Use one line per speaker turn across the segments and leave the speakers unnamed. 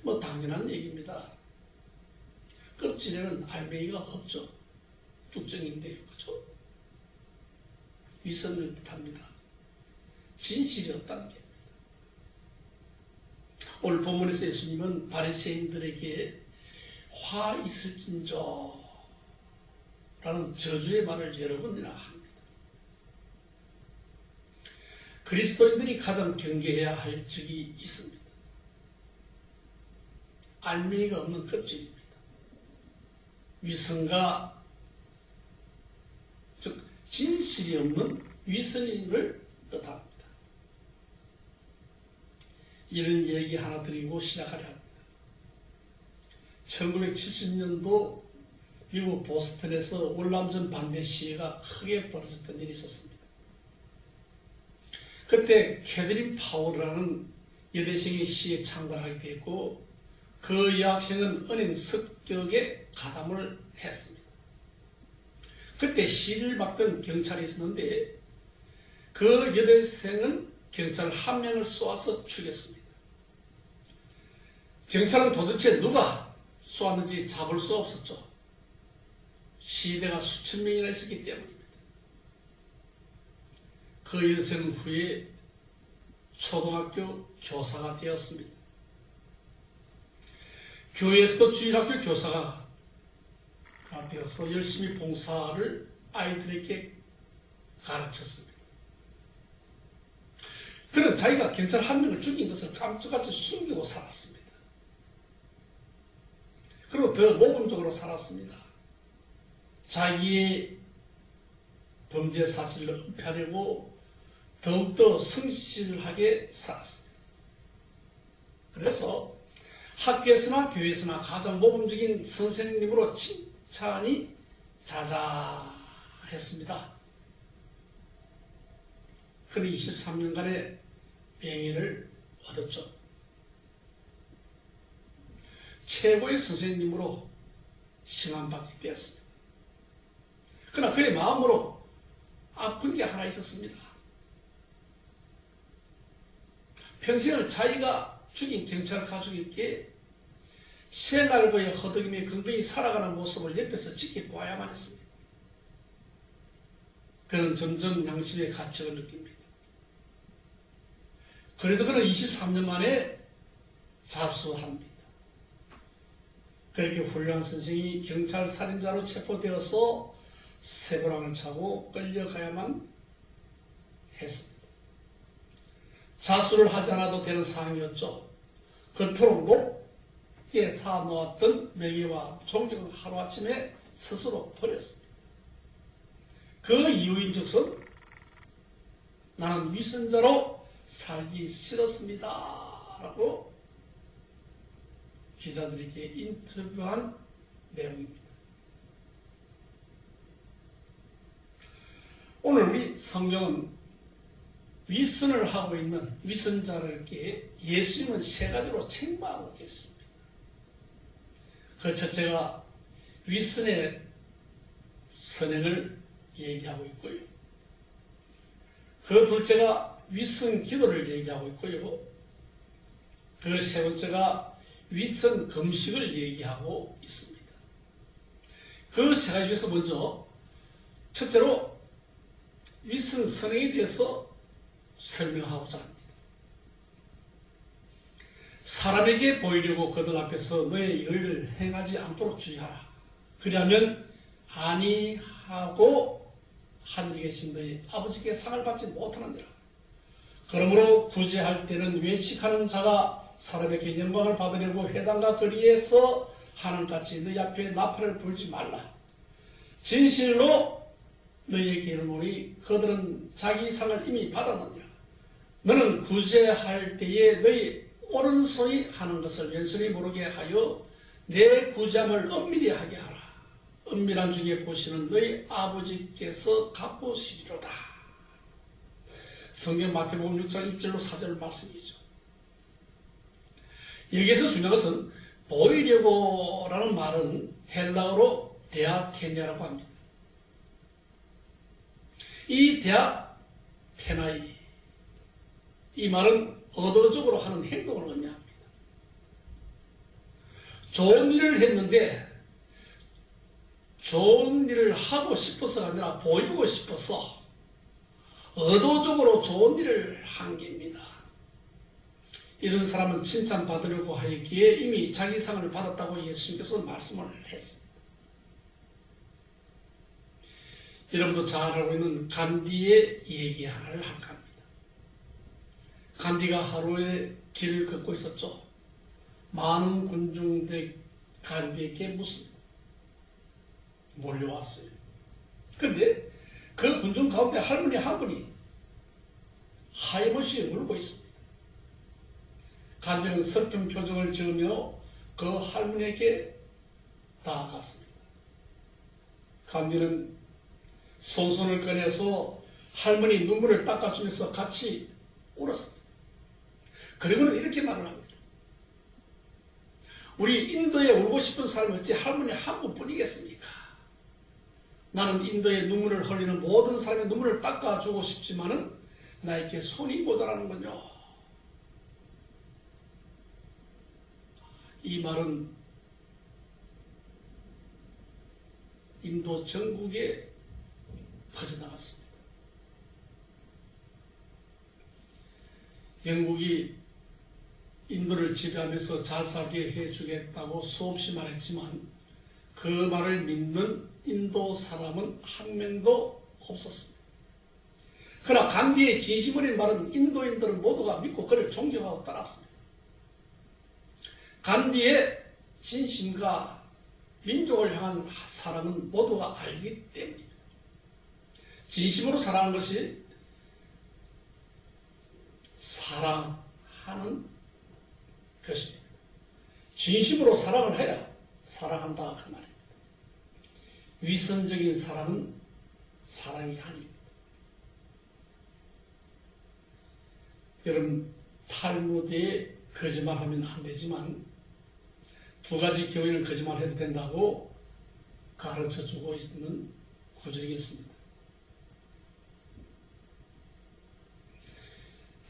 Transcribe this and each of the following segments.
뭐 당연한 얘기입니다. 껍질에는 알맹이가 없죠. 뚝정인데요. 그렇죠? 위선을 뜻합니다. 진실이 없다는 게. 오늘 본문에서 예수님은 바리새인들에게 화 있을진저 라는 저주의 말을 여러 번이나 합니다. 그리스도인들이 가장 경계해야 할 적이 있습니다. 알맹이가 없는 껍질입니다. 위선과 즉 진실이 없는 위선임을 뜻합니다. 이런 얘기 하나 드리고 시작하려 합니다. 1970년도 미국 보스턴에서 월남전 반대 시위가 크게 벌어졌던 일이 있었습니다. 그때 캐드린 파월이라는 여대생이 시위에 참가하게 됐고 그 여학생은 은행 습격에 가담을 했습니다. 그때 시위를 막던 경찰이 있었는데 그 여대생은 경찰 한 명을 쏘아서 죽였습니다. 경찰은 도대체 누가 쏘았는지 잡을 수 없었죠. 시위대가 수천 명이나 있었기 때문입니다. 그 여대생은 후에 초등학교 교사가 되었습니다. 교회에서도 주일학교 교사가 되어서 열심히 봉사를 아이들에게 가르쳤습니다. 그는 자기가 경찰 한 명을 죽인 것을 깜짝같이 숨기고 살았습니다. 그리고 더 모범적으로 살았습니다. 자기의 범죄 사실을 은폐하려고 더욱더 성실하게 살았습니다. 그래서 학교에서나 교회에서나 가장 모범적인 선생님으로 칭찬이 자자했습니다. 그는 23년간의 명예를 얻었죠. 최고의 선생님으로 칭함받게 되었습니다. 그러나 그의 마음으로 아픈 게 하나 있었습니다. 평생을 자기가 죽인 경찰 가족에게 새날고의 허덕임에 건강히 살아가는 모습을 옆에서 지켜보아야만 했습니다. 그는 점점 양심의 가책을 느낍니다. 그래서 그는 23년 만에 자수합니다. 그렇게 훌륭한 선생이 경찰 살인자로 체포되어서 세고랑을 차고 끌려가야만 했습니다. 자수를 하지 않아도 되는 상황이었죠. 그토록 높게 쌓아놓았던 명예와 존경을 하루아침에 스스로 버렸습니다. 그 이유인즉슨 나는 위선자로 살기 싫었습니다 라고 기자들에게 인터뷰한 내용입니다. 오늘 우리 성경은 위선을 하고 있는 위선자들에게 예수님은 세 가지로 책망하고 있습니다. 그 첫째가 위선의 선행을 얘기하고 있고요. 그 둘째가 위선 기도를 얘기하고 있고요. 그 세 번째가 위선 금식을 얘기하고 있습니다. 그 세 가지 중에서 먼저 첫째로 위선 선행에 대해서 설명하고자 합니다. 사람에게 보이려고 그들 앞에서 너의 의를 행하지 않도록 주의하라. 그리하면 아니하고 하늘에 계신 너희 아버지께 상을 받지 못하느니라. 그러므로 구제할 때는 외식하는 자가 사람에게 영광을 받으려고 회당과 거리에서 하는 같이 너희 앞에 나팔을 불지 말라. 진실로 너희에게 이르노니 그들은 자기 상을 이미 받았느니라. 너는 구제할 때에 너희 오른손이 하는 것을 왼손이 모르게 하여 내 구제함을 엄밀히 하게 하라. 은밀한 중에 보시는 너희 아버지께서 갚으시리로다. 성경 마태복음 6장 1절로 4절 말씀이죠. 여기에서 중요한 것은 보이려고 라는 말은 헬라어로 데아테냐라고 합니다. 이 데아테나이, 이 말은 의도적으로 하는 행동을 의미합니다. 좋은 일을 했는데 좋은 일을 하고 싶어서가 아니라 보이고 싶어서 의도적으로 좋은 일을 한 겁니다. 이런 사람은 칭찬받으려고 하였기에 이미 자기 상을 받았다고 예수님께서 말씀을 했습니다. 여러분도 잘 알고 있는 간디의 얘기 하나를 할까 합니다. 간디가 하루에 길을 걷고 있었죠. 많은 군중들이 간디에게 묻습니다. 몰려왔어요. 그런데 그 군중 가운데 할머니 한 분이 하염없이 울고 있습니다. 간디는 슬픈 표정을 지으며 그 할머니에게 다가갔습니다. 간디는 손을 꺼내서 할머니 눈물을 닦아주면서 같이 울었습니다. 그리고는 이렇게 말을 합니다. 우리 인도에 울고 싶은 사람이 어찌 할머니 한 분뿐이겠습니까? 나는 인도에 눈물을 흘리는 모든 사람의 눈물을 닦아주고 싶지만은 나에게 손이 모자라는군요. 이 말은 인도 전국에 퍼져나갔습니다. 영국이 인도를 지배하면서 잘 살게 해주겠다고 수없이 말했지만 그 말을 믿는 인도 사람은 한 명도 없었습니다. 그러나 간디의 진심 어린 말은 인도인들은 모두가 믿고 그를 존경하고 따랐습니다. 간디의 진심과 민족을 향한 사랑은 모두가 알기 때문입니다. 진심으로 사랑하는 것이 사랑하는 것입니다. 진심으로 사랑을 해야 사랑한다 그 말입니다. 위선적인 사랑은 사랑이 아닙니다. 여러분 탈무드에 거짓말하면 안 되지만 두 가지 경우에는 거짓말해도 된다고 가르쳐주고 있는 구절이 있습니다.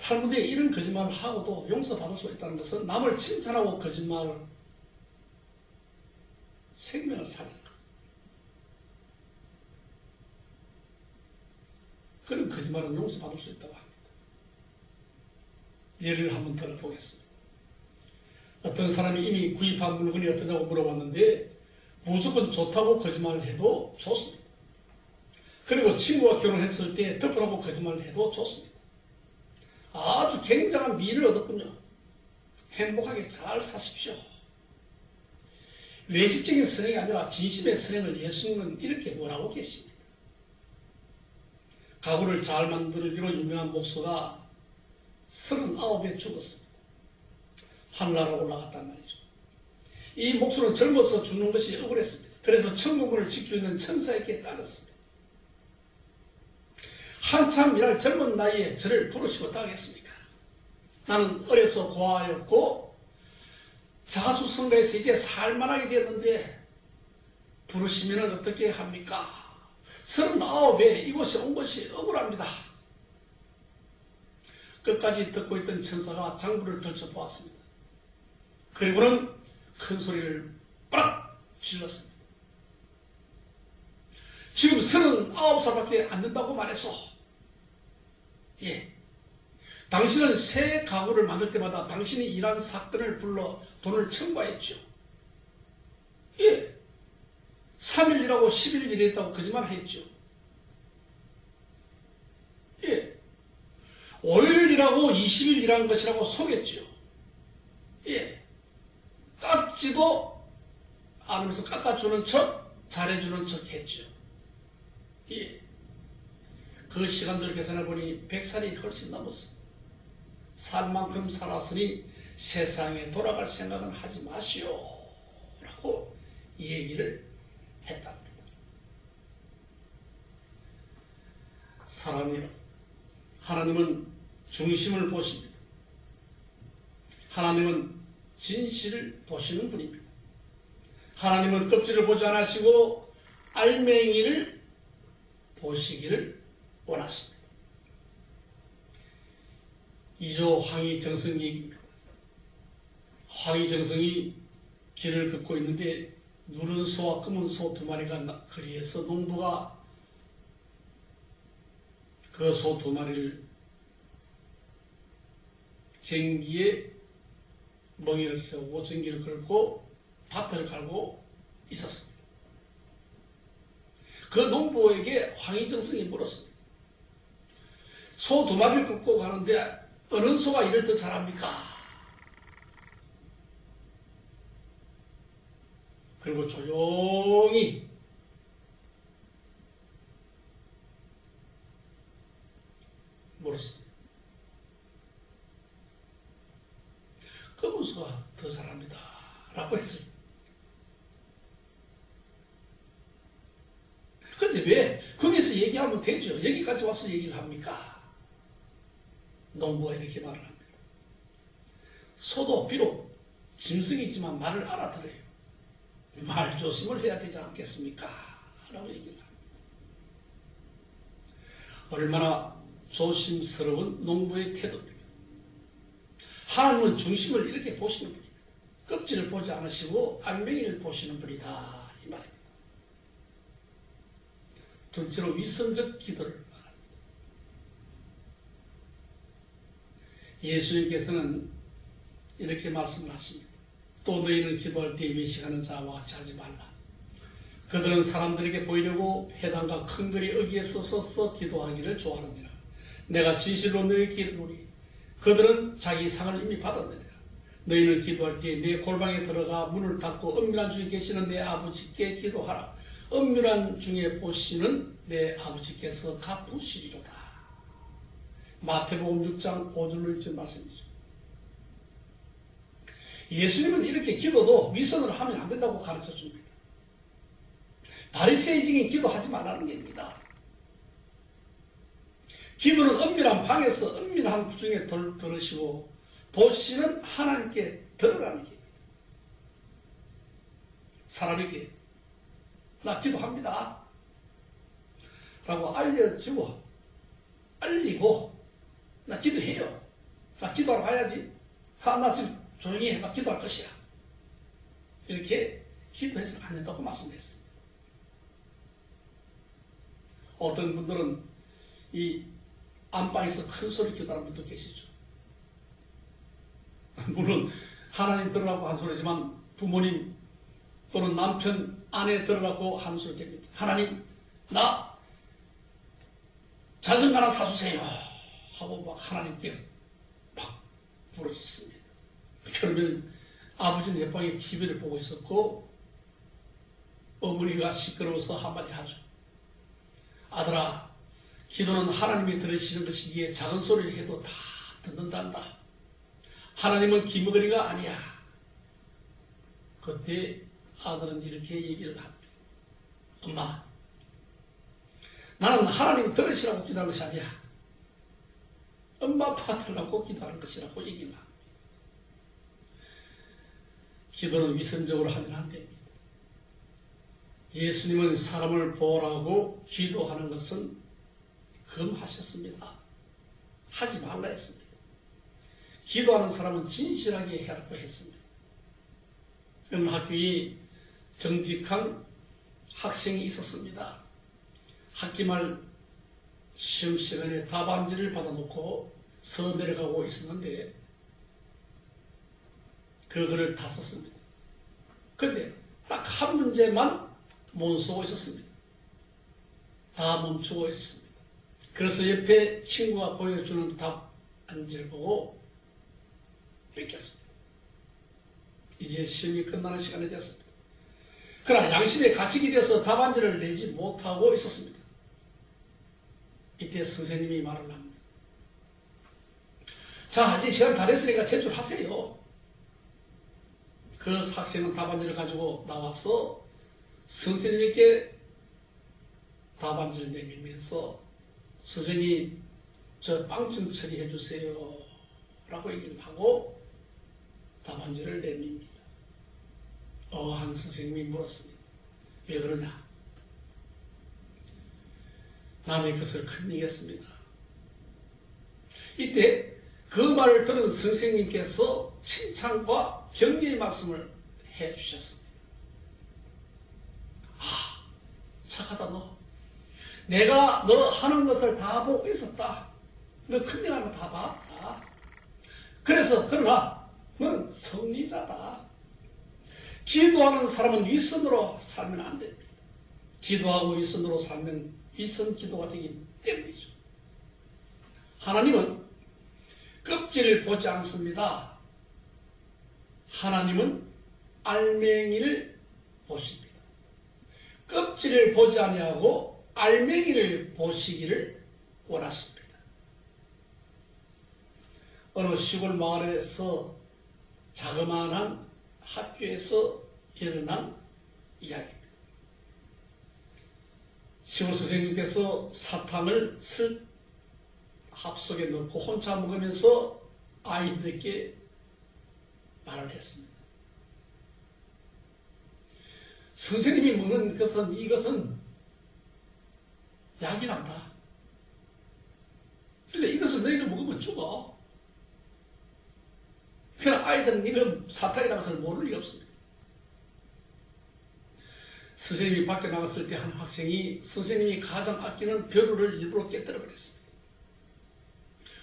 탈무드에 이런 거짓말을 하고도 용서받을 수 있다는 것은 남을 칭찬하고 거짓말 생명을 살린다. 그런 거짓말은 용서받을 수 있다고 합니다. 예를 한번 들어보겠습니다. 어떤 사람이 이미 구입한 물건이 어떠냐고 물어봤는데 무조건 좋다고 거짓말을 해도 좋습니다. 그리고 친구와 결혼했을 때 덮으라고 거짓말을 해도 좋습니다. 아주 굉장한 미를 얻었군요. 행복하게 잘 사십시오. 외식적인 선행이 아니라 진심의 선행을 예수님은 이렇게 뭐라고 계십니다. 가구를 잘 만들기로 유명한 목수가 39에 죽었습니다. 하늘나라로 올라갔단 말이죠. 이 목수는 젊어서 죽는 것이 억울했습니다. 그래서 천국문을 지키고 있는 천사에게 따졌습니다. 한참 일할 젊은 나이에 저를 부르시고 어떡하겠습니까? 나는 어려서 고아였고 자수성가에서 이제 살만하게 되었는데 부르시면 어떻게 합니까? 39에 이곳에 온 것이 억울합니다. 끝까지 듣고 있던 천사가 장부를 들춰보았습니다. 그리고는 큰 소리를 빡 질렀습니다. 지금 39살밖에 안 된다고 말했어. 예. 당신은 새 가구를 만들 때마다 당신이 일한 사건을 불러 돈을 청구했죠. 예. 3일 일하고 10일 일했다고 거짓말 했죠. 예. 5일 일하고 20일 일한 것이라고 속였죠. 예. 깎지도 않으면서 깎아주는 척, 잘해주는 척 했죠. 예. 그 시간들 계산해보니 100살이 훨씬 넘었어. 살 만큼 살았으니 세상에 돌아갈 생각은 하지 마시오. 라고 얘기를 했답니다. 사랑해요. 하나님은 중심을 보십니다. 하나님은 진실을 보시는 분입니다. 하나님은 껍질을 보지 않으시고 알맹이를 보시기를 원하십니다. 이조 황희정성 얘기입니다. 황희정성이 길을 걷고 있는데 누른 소와 검은 소 두 마리가 거리에서 농부가 그 소 두 마리를 쟁기에 멍이를 세우고 쟁기를 걸고 밭을 갈고 있었습니다. 그 농부에게 황희정성이 물었습니다. 소 두 마리를 끌고 가는데 어느 소가 일을 더 잘합니까? 그리고 조용히 물었습니다. 검은 소가 더 잘합니다. 라고 했어요. 근데 왜 거기서 얘기하면 되죠? 여기까지 와서 얘기를 합니까? 농부가 이렇게 말을 합니다. 소도 비록 짐승이지만 말을 알아들어요. 말 조심을 해야 되지 않겠습니까? 라고 얘기를 합니다. 얼마나 조심스러운 농부의 태도입니다. 하나님은 중심을 이렇게 보시는 분입니다. 껍질을 보지 않으시고 알맹이를 보시는 분이다. 이 말입니다. 둘째로 위선적 기도를 말합니다. 예수님께서는 이렇게 말씀을 하십니다. 또 너희는 기도할 때 외식하는 자와 같이 하지 말라. 그들은 사람들에게 보이려고 회당과 큰 거리 어귀에 서서 기도하기를 좋아하느니라. 내가 진실로 너희에게 이르노니 그들은 자기 상을 이미 받았느니라. 너희는 기도할 때 내 골방에 들어가 문을 닫고 은밀한 중에 계시는 내 아버지께 기도하라. 은밀한 중에 보시는 내 아버지께서 갚으시리로다. 마태복음 6장 5절로 1절 말씀이죠. 예수님은 이렇게 기도도 위선으로 하면 안 된다고 가르쳐 줍니다. 바리새인적인 기도하지 말라는 겁니다. 기도는 은밀한 방에서 은밀한 중에 들으시고 보시는 하나님께 들으라는 겁니다. 사람에게 나 기도합니다 라고 알리고 나 기도해요. 나 기도하러 가야지. 나 지금 조용히 해. 나 기도할 것이야. 이렇게 기도해서는 안 된다고 말씀드렸습니다. 어떤 분들은 이 안방에서 큰 소리 기도하는 분도 계시죠. 물론 하나님 들으라고 한 소리지만 부모님 또는 남편, 아내 들으라고 한 소리 됩니다. 하나님, 나 자전거 하나 사주세요 하고 막 하나님께 막 부르짖습니다. 그러면 아버지는 옆방에 TV를 보고 있었고 어머니가 시끄러워서 한마디 하죠. 아들아, 기도는 하나님이 들으시는 것이기에 작은 소리를 해도 다 듣는단다. 하나님은 기머거리가 아니야. 그때 아들은 이렇게 얘기를 합니다. 엄마, 나는 하나님 들으시라고 기도하는 것이 아니야. 엄마 아빠 들으라고 기도하는 것이라고 얘기를 합니다. 기도는 위선적으로 하면 안 됩니다. 예수님은 사람을 보라고 기도하는 것은 금하셨습니다. 하지 말라 했습니다. 기도하는 사람은 진실하게 해라고 했습니다. 학교에 정직한 학생이 있었습니다. 학기 말 시험 시간에 답안지를 받아놓고 서 내려가고 있었는데 그거를 다 썼습니다. 그런데 딱 한 문제만 못 쓰고 있었습니다. 다 멈추고 있습니다. 그래서 옆에 친구가 보여주는 답안지를 보고 뺏겼습니다. 이제 시험이 끝나는 시간이 됐습니다. 그러나 양심의 가책이 돼서 답안지를 내지 못하고 있었습니다. 이때 선생님이 말을 합니다. 자, 이제 시간 다 됐으니까 제출하세요. 그 학생은 답안지를 가지고 나와서 선생님께 답안지를 내밀면서 선생님, 저 빵 좀 처리해 주세요 라고 얘기를 하고 답안지를 내밉니다. 한 선생님이 물었습니다. 왜 그러냐? 남의 것을 큰일이겠습니다. 이때 그 말을 들은 선생님께서 칭찬과 격려의 말씀을 주셨습니다. 아, 착하다 너. 내가 너 하는 것을 다 보고 있었다. 너 큰일하는 거 다 봤다. 그래서 그러나 너는 성리자다. 기도하는 사람은 윗선으로 살면 안 됩니다. 기도하고 윗선으로 살면 윗선 기도가 되기 때문이죠. 하나님은 껍질을 보지 않습니다. 하나님은 알맹이를 보십니다. 껍질을 보지 아니하고 알맹이를 보시기를 원하십니다. 어느 시골 마을에서 자그마한 학교에서 일어난 이야기입니다. 시골 선생님께서 사탕을 합속에 넣고 혼자 먹으면서 아이들에게 말을 했습니다. 선생님이 먹는 것은 이것은 약이란다. 근데 이것을 너희는 먹으면 죽어. 그러나 아이들은 이걸 사탕이라는 것을 모를 리가 없습니다. 선생님이 밖에 나갔을 때 한 학생이 선생님이 가장 아끼는 벼루를 일부러 깨뜨려 버렸습니다.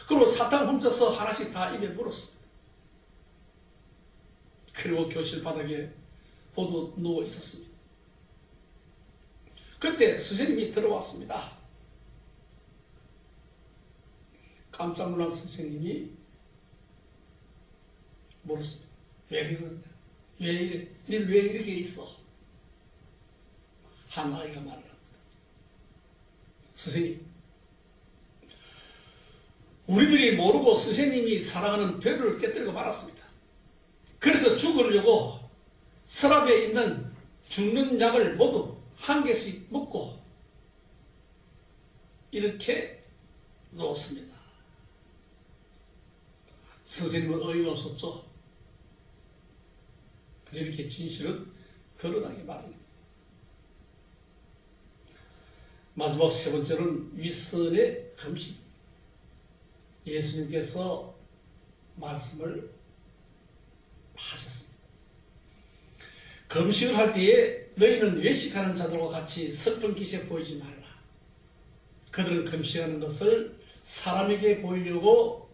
그리고 사탕 훔쳐서 하나씩 다 입에 물었습니다. 그리고 교실 바닥에 모두 누워 있었습니다. 그때 선생님이 들어왔습니다. 깜짝 놀란 선생님이 물었습니다. 왜 이러는데? 왜 이래? 니 왜 이렇게 있어? 한 아이가 말을 합니다. 선생님, 우리들이 모르고 선생님이 사랑하는 벼루를 깨뜨리고 말았습니다. 그래서 죽으려고 서랍에 있는 죽는 약을 모두 한 개씩 먹고 이렇게 놓았습니다. 선생님은 어이가 없었죠. 이렇게 진실은 드러나기 마련입니다. 마지막 세 번째는 윗선의 금식. 예수님께서 말씀을 하셨습니다. 금식을 할 때에 너희는 외식하는 자들과 같이 슬픈 기세 보이지 말라. 그들은 금식하는 것을 사람에게 보이려고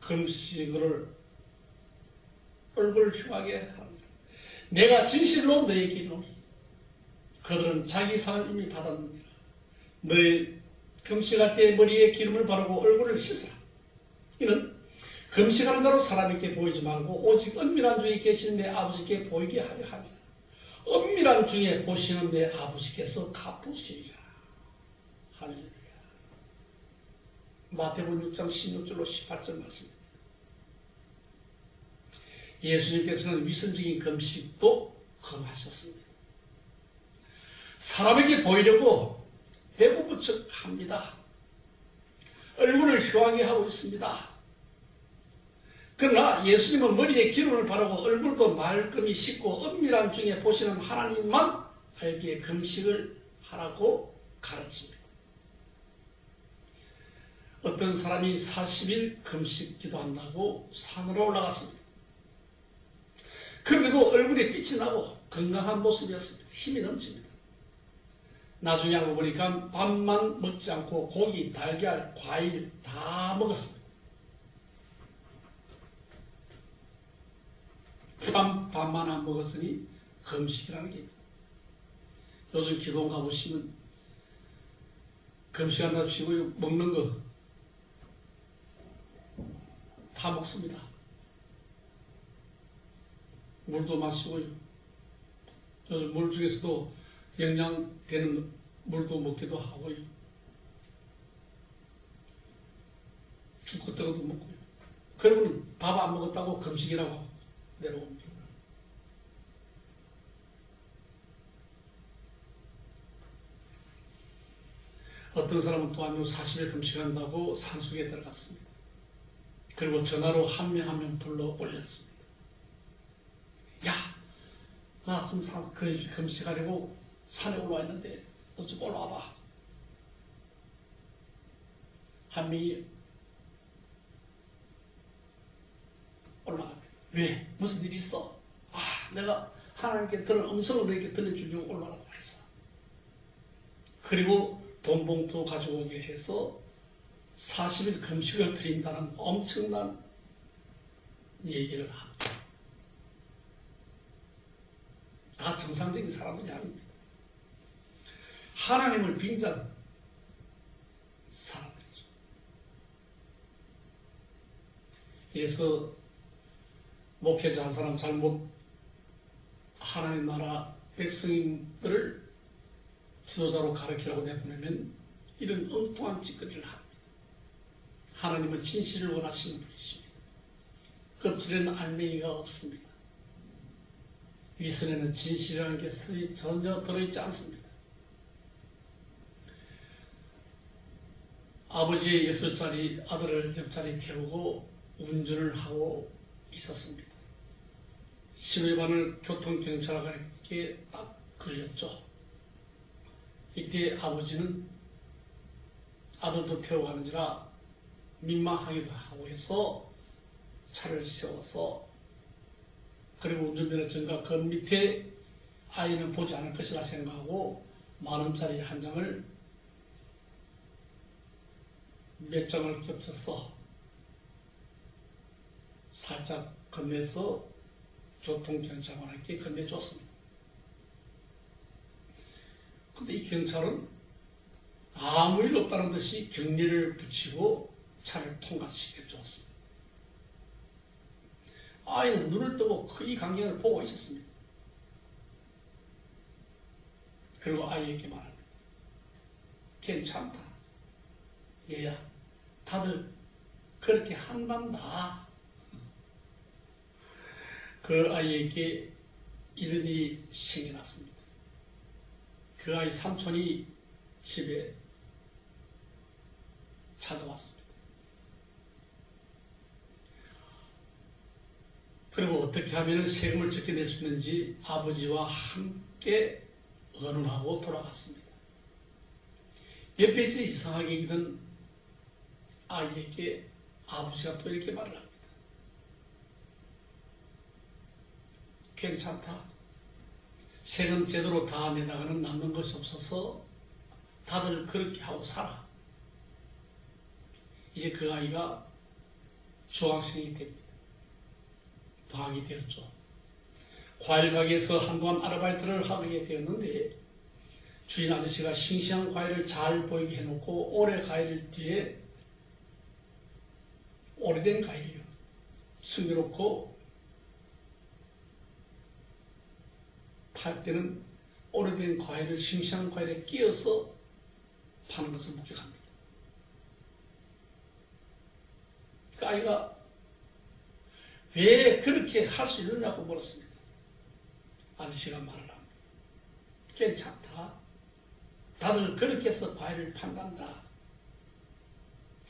금식을 얼굴을 흉하게 하는다. 내가 진실로 너희에게 이르노니 그들은 자기 상을 이미 받았느니라. 너희 금식할 때 머리에 기름을 바르고 얼굴을 씻으라. 이는 금식하는 자로 사람에게 보이지 말고 오직 은밀한 중에 계신 내 아버지께 보이게 하려 함이라. 은밀한 중에 보시는 내 아버지께서 갚으시리라. 할렐루야. 마태복음 6장 16절로 18절 말씀입니다. 예수님께서는 위선적인 금식도 금하셨습니다. 사람에게 보이려고 배고픈 척 합니다. 얼굴을 흉하게 하고 있습니다. 그러나 예수님은 머리에 기름을 바르고 얼굴도 말끔히 씻고 은밀한 중에 보시는 하나님만 알기에 금식을 하라고 가르칩니다. 어떤 사람이 40일 금식 기도한다고 산으로 올라갔습니다. 그런데도 얼굴에 빛이 나고 건강한 모습이었습니다. 힘이 넘칩니다. 나중에 알고 보니까 밥만 먹지 않고 고기, 달걀, 과일 다 먹었습니다. 밥만 안 먹었으니 금식이라는 게 있습니다. 요즘 기도원 가보시면 금식한다고 치고 먹는 거 다 먹습니다. 물도 마시고요. 요즘 물 중에서도 영양되는 물도 먹기도 하고요. 죽것들도 먹고요. 그러고는 밥 안 먹었다고 금식이라고 내려옵니다. 어떤 사람은 또한 40일 금식한다고 산속에 들어갔습니다. 그리고 전화로 한 명 한 명 불러 올렸습니다. 야, 나 좀 금식하려고 산에 올라와 있는데 너 좀 올라와봐. 한 명이 올라갑니다. 왜? 무슨 일이 있어? 아, 내가 하나님께 그런 음성을 이렇게 들려주려고 올라가고 했어. 그리고 돈 봉투 가지고 오게 해서 40일 금식을 드린다는 엄청난 얘기를 하고, 다 정상적인 사람들이 아닙니다. 하나님을 빙자한 사람들이죠. 그래서 목회자 한 사람 잘못 하나님 나라 백성들을 지도자로 가르치라고 내보내면 이런 엉뚱한 짓거리를 합니다. 하나님은 진실을 원하시는 분이십니다. 껍질에는 알맹이가 없습니다. 위선에는 진실이라는 게 전혀 들어있지 않습니다. 아버지의 6살짜리 아들을 옆자리에 태우고 운전을 하고 있었습니다. 신호위반을 교통경찰관에게 딱 걸렸죠. 이때 아버지는 아들도 태워가는지라 민망하기도 하고 해서 차를 세워서, 그리고 운전면허 증가 그 밑에 아이는 보지 않을 것이라 생각하고 10,000원짜리 한 장을 몇 장을 겹쳐서 살짝 건네서 교통경찰관에게 건네줬습니다. 근데 이 경찰은 아무 일 없다는 듯이 격리를 붙이고 차를 통과시켜 줬습니다. 아이는 눈을 뜨고 이 광경을 보고 있었습니다. 그리고 아이에게 말합니다. 괜찮다. 얘야, 다들 그렇게 한단다. 그 아이에게 이런 일이 생겨났습니다. 그 아이 삼촌이 집에 찾아왔습니다. 그리고 어떻게 하면 세금을 적게 낼 수 있는지 아버지와 함께 의논하고 돌아갔습니다. 옆에서 이상하게 있던 아이에게 아버지가 또 이렇게 말을 합니다. 괜찮다. 세금 제대로 다 내다가는 남는 것이 없어서 다들 그렇게 하고 살아. 이제 그 아이가 중학생이 됩니다. 방학이 되었죠. 과일 가게에서 한동안 아르바이트를 하게 되었는데 주인 아저씨가 싱싱한 과일을 잘 보이게 해놓고 올해 과일 뒤에 오래된 과일이요 숨겨놓고 팔 때는 오래된 과일을 싱싱한 과일에 끼워서 파는 것을 목격합니다. 그 아이가 왜 그렇게 할 수 있느냐고 물었습니다. 아저씨가 말을 합니다. 괜찮다. 다들 그렇게 해서 과일을 판단다.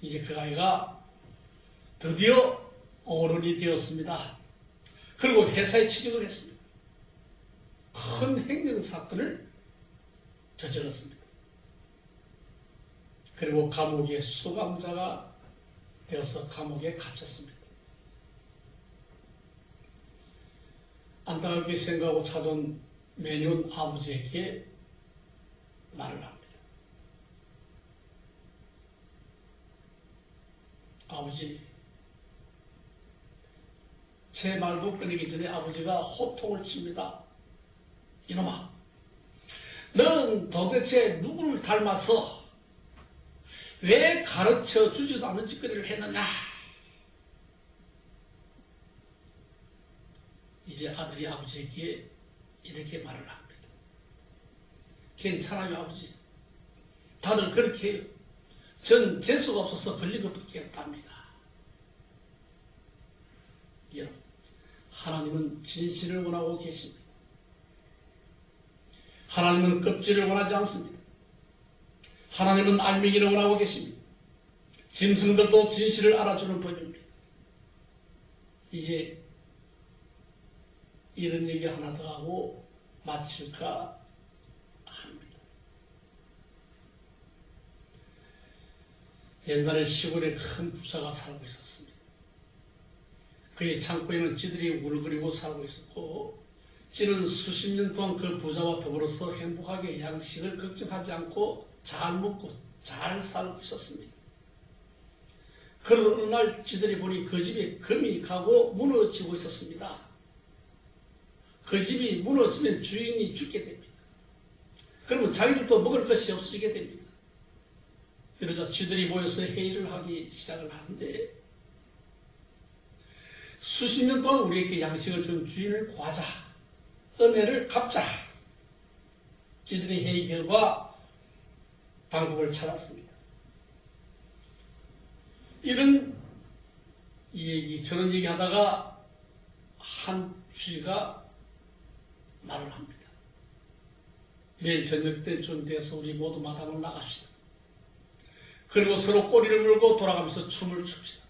이제 그 아이가 드디어 어른이 되었습니다. 그리고 회사에 취직을 했습니다. 큰 행정사건을 저질렀습니다. 그리고 감옥의 수감자가 되어서 감옥에 갇혔습니다. 안타깝게 생각하고 찾아온 매년 아버지에게 말을 합니다. 아버지, 제 말도 끊이기 전에 아버지가 호통을 칩니다. 이놈아, 너는 도대체 누구를 닮아서 왜 가르쳐 주지도 않는 짓거리를 했느냐? 이제 아들이 아버지에게 이렇게 말을 합니다. 괜찮아요, 아버지. 다들 그렇게 해요. 전 재수가 없어서 걸린 것밖에 없답니다. 여러분, 하나님은 진실을 원하고 계십니다. 하나님은 껍질을 원하지 않습니다. 하나님은 알맹이를 원하고 계십니다. 짐승들도 진실을 알아주는 법입니다. 이제 이런 얘기 하나 더 하고 마칠까 합니다. 옛날에 시골에 큰 부자가 살고 있었습니다. 그의 창고에는 쥐들이 울거리고 살고 있었고 찌는 수십 년 동안 그 부자와 더불어서 행복하게 양식을 걱정하지 않고 잘 먹고 잘 살고 있었습니다. 그러던 어느 날 쥐들이 보니 그 집에 금이 가고 무너지고 있었습니다. 그 집이 무너지면 주인이 죽게 됩니다. 그러면 자기들도 먹을 것이 없어지게 됩니다. 이러자 쥐들이 모여서 회의를 하기 시작을 하는데, 수십 년 동안 우리에게 양식을 준 주인을 구하자, 은혜를 갚자. 쥐들의 회의 결과 방법을 찾았습니다. 저런 얘기 하다가 한 쥐가 말을 합니다. 내일 저녁 때쯤 돼서 우리 모두 마당을 나갑시다. 그리고 서로 꼬리를 물고 돌아가면서 춤을 춥시다.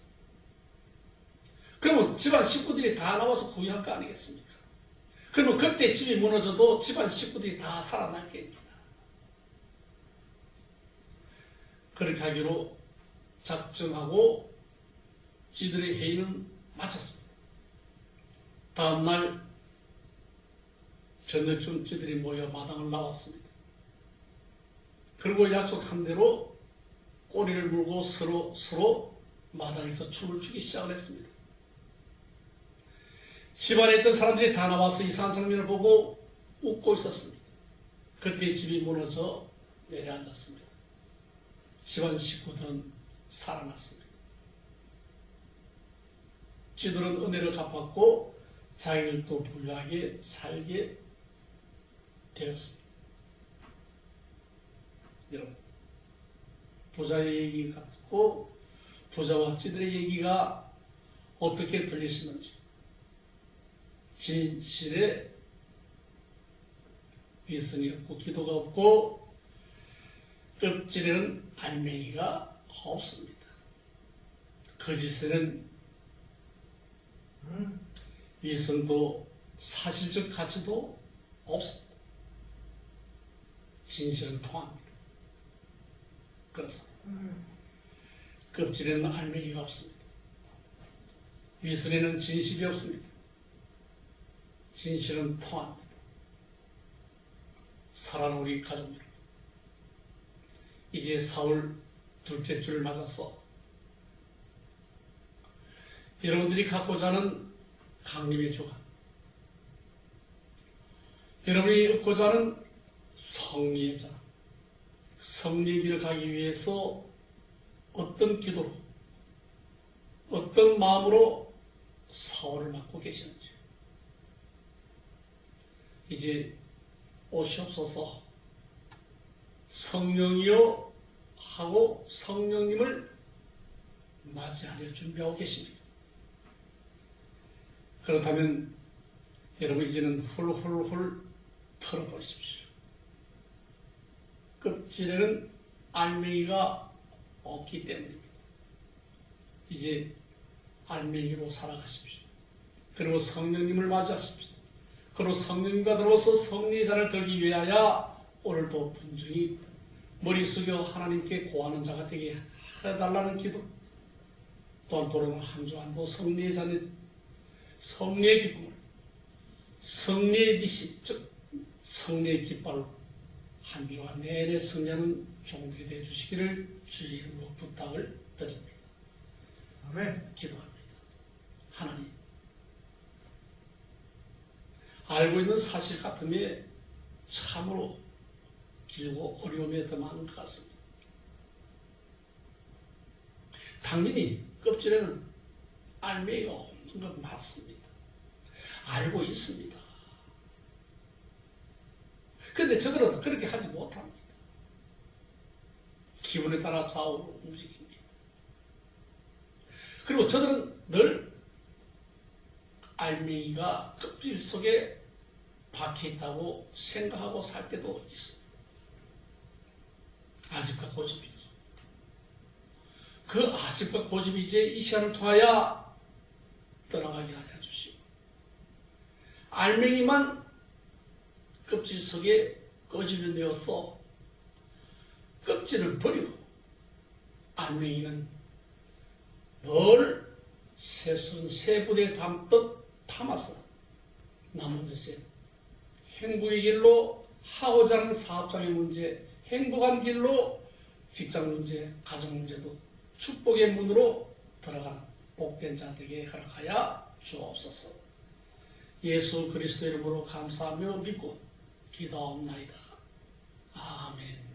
그러면 집안 식구들이 다 나와서 구이할 거 아니겠습니까? 그러면 그때 집이 무너져도 집안 식구들이 다 살아날 겁니다. 그렇게 하기로 작정하고 쥐들의 회의는 마쳤습니다. 다음날 저녁쯤 쥐들이 모여 마당을 나왔습니다. 그리고 약속한 대로 꼬리를 물고 서로 마당에서 춤을 추기 시작을 했습니다. 집안에 있던 사람들이 다 나와서 이상한 장면을 보고 웃고 있었습니다. 그때 집이 무너져 내려앉았습니다. 집안 식구들은 살아났습니다. 쥐들은 은혜를 갚았고 자기들도 부유하게 살게 되었습니다. 여러분, 부자의 얘기 같고 부자와 쥐들의 얘기가 어떻게 들리시는지, 진실에 위선이 없고 기도가 없고 껍질에는 알맹이가 없습니다. 거짓에는 위선도 사실적 가치도 없습니다. 진실은 통합니다. 그래서 껍질에는 알맹이가 없습니다. 위선에는 진실이 없습니다. 진실은 통합니다. 사랑하는 우리 가족들, 이제 4월 둘째 주를 맞아서 여러분들이 갖고자 하는 강림의 주간, 여러분이 얻고자 하는 성리의 자, 성리의 길을 가기 위해서 어떤 기도로, 어떤 마음으로 4월을 맞고 계시는지, 이제 오시옵소서, 성령이여 하고 성령님을 맞이하려 준비하고 계십니다. 그렇다면 여러분 이제는 훌훌훌 털어버리십시오. 껍질에는 알맹이가 없기 때문입니다. 이제 알맹이로 살아가십시오. 그리고 성령님을 맞이하십시오. 그리고 성령님과 더불어서 성리의 잔을 들기 위하여 오늘도 분명히 머리 숙여 하나님께 고하는 자가 되게 해달라는 기도, 또한 도로는 한 주 한 주 성리의 잔의 성리의 기쁨을, 성리의 기시, 즉 성리의 깃발로 한 주간 내내 성리하는 종들이 되어 주시기를 주의 이름으로 부탁을 드립니다. 아멘. 기도합니다. 하나님, 알고 있는 사실 같음에 참으로 길고 어려움에 더 많은 것 같습니다. 당연히 껍질에는 알맹이가 없는 건 맞습니다. 알고 있습니다. 그런데 저들은 그렇게 하지 못합니다. 기분에 따라 좌우로 움직입니다. 그리고 저들은 늘 알맹이가 껍질 속에 박혀있다고 생각하고 살 때도 있습니다. 아집과 고집이죠. 그 아집과 고집이 이제 이 시간을 통하여 떠나가게 하여 주시고, 알맹이만 껍질 속에 꺼지면 되어서 껍질을 버리고 알맹이는 늘 새순 새부대에 담듯 담아서 남은 것에 행복의 길로 하고자 하는 사업장의 문제, 행복한 길로 직장 문제, 가정 문제도 축복의 문으로 들어가는 복된 자 되게 허락하여 주옵소서. 예수 그리스도 이름으로 감사하며 믿고 기도하옵나이다. 아멘.